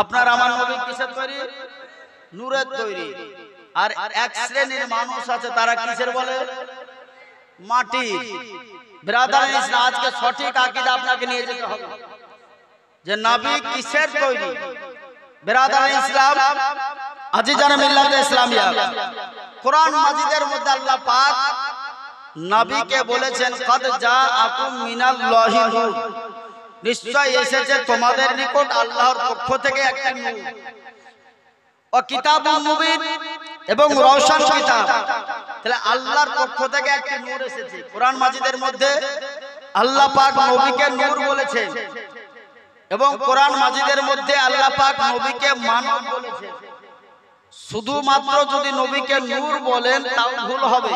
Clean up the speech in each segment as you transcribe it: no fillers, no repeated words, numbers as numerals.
আপনার আমার নবী কিসের তৈরি? নূরের তৈরি। আর এক শ্রেণীর মানুষ আছে তারা কিসের বলে? মাটি। ব্রাদার ইসলাম, আজকে সঠিক আকীদা আপনাকে নিয়ে যেতে হবে যে নবী কিসের তৈরি। ব্রাদার ইসলাম, আজিজানে মিল্লাতে ইসলামিয়া, কোরআন মাজিদের মধ্যে আল্লাহ পাক নবীকে বলেছেন কদ জাআকুম মিনাল্লাহি নূর, নিশ্চয় এসেছে তোমাদের নিকট আল্লাহর পক্ষ থেকে একটা নূর, ও কিতাবুম মুবিন, এবং রওশন কিতাব। তাহলে আল্লাহর পক্ষ থেকে একটা নূর এসেছে। কোরআন মাজিদের মধ্যে আল্লাহ পাক নবীকে নূর বলেছেন এবং কোরআন মাজিদের মধ্যে আল্লাহ পাক নবীকে মানব বলেছেন। শুধুমাত্র যদি নবীকে নূর বলেন তাও ভুল হবে,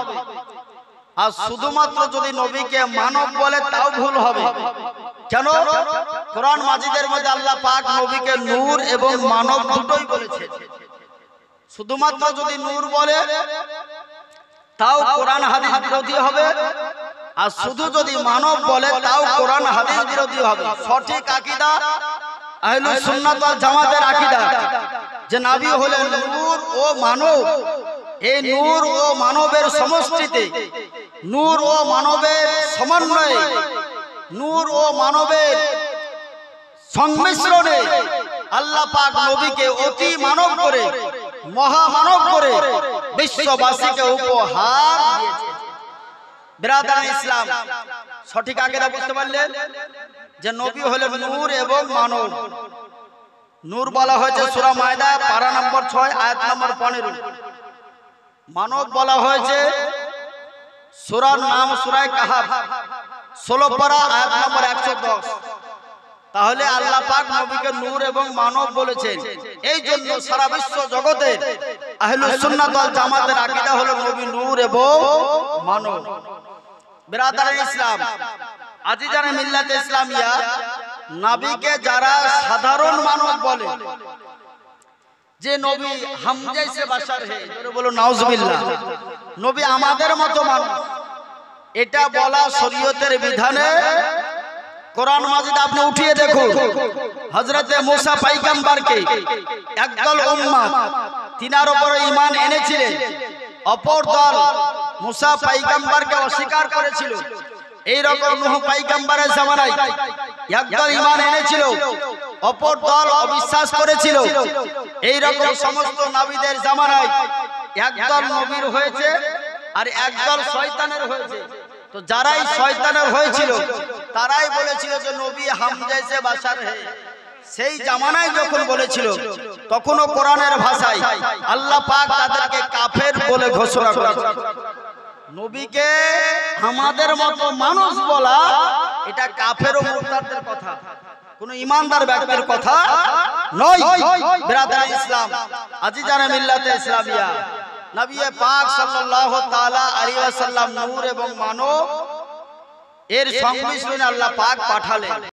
আর শুধুমাত্র যদি নবীকে মানব বলে তাও ভুল হবে। কেন? কোরআন মাজিদের মধ্যে আল্লাহ পাক নবীকে নূর এবং মানব দুটোই বলেছেন। শুধুমাত্র যদি নূর বলে তাও কোরআন হাদিস বিরোধী হবে, আর শুধু যদি মানব বলে তাও কোরআন হাদিস বিরোধী হবে। সঠিক আকীদা আহলুস সুন্নাত ওয়াল জামাতের আকীদা যে নবী হলেন নূর ও মানব। এই নূর ও মানবের সমষ্টিতে, নূর ও মানবের সমন্বয়ে, নূর ও মানবের সংমিশ্রণে আল্লাহ পাক নবীকে অতি মানব করে, মহামানব করে বিশ্ববাসীকে উপহার দিয়েছেন। ব্রাদার ইসলাম, সঠিক আকীদা বুঝতে পারলেন যে নবী হলেন নূর এবং মানব। নূর বলা হয়েছে সূরা মায়দা পারা নম্বর 6 আয়াত নম্বর 15। মানব বলা হয়েছে সূরার নাম সূরা কাহাফ 16 পারা আয়াত নম্বর 110। তাহলে আল্লাহ পাক নবীকে নূর এবং মানব বলেছেন। এই জন্য সারা বিশ্ব জগতে আহলুস সুন্নাত ওয়াল জামাতের আকীদা হলো নবী নূর এবং মানব। ব্রাদার ইসলাম, আজিজানে মিল্লাতে ইসলামিয়া, নবীকে যারা সাধারণ মানব বলে যে নবী হাম জৈসে বাশার হে, জোরে বলো নাউজুবিল্লাহ, নবী আমাদের মতো মানুষ, এটা বলা শরীয়তের বিধানে। কোরআন মাজিদ আপনি উঠিয়ে দেখুন, হযরতে মুসা পয়গম্বরকে একদল উম্মত তিনার উপর ঈমান এনেছিলেন, অপর দল মুসা পয়গম্বরকে অস্বীকার করেছিল। এই রকম নূহ পয়গম্বরের জামানায় একদল ঈমান এনেছিল, অপর দল অবিশ্বাস করেছিল। এই রকম সমস্ত নবীদের জামানায় একদল নবীর হয়েছে আর একদল শয়তানের হয়েছে। তো যারাই শয়তানের হয়েছিল তারাই বলেছিল যে নবী হাম জৈসে বাশার হে। সেই জামানায় যখন বলেছিল তখনও কোরআনের ভাষায় আল্লাহ পাক তাদেরকে কাফের বলে ঘোষণা করেছেন। নবীকে আমাদের মতো মানুষ বলা এটা কাফের ও মুরতাদদের কথা, কোন ঈমানদার ব্যক্তির কথা নয়। ব্রাদার ইসলাম, আজিজানে মিল্লাতে ইসলামিয়া, নবী পাক সাল্লাল্লাহু তাআলা আলাইহি ওয়াসাল্লাম নূর এবং মানব এর সংমিশ্রণে আল্লাহ পাক পাঠালেন।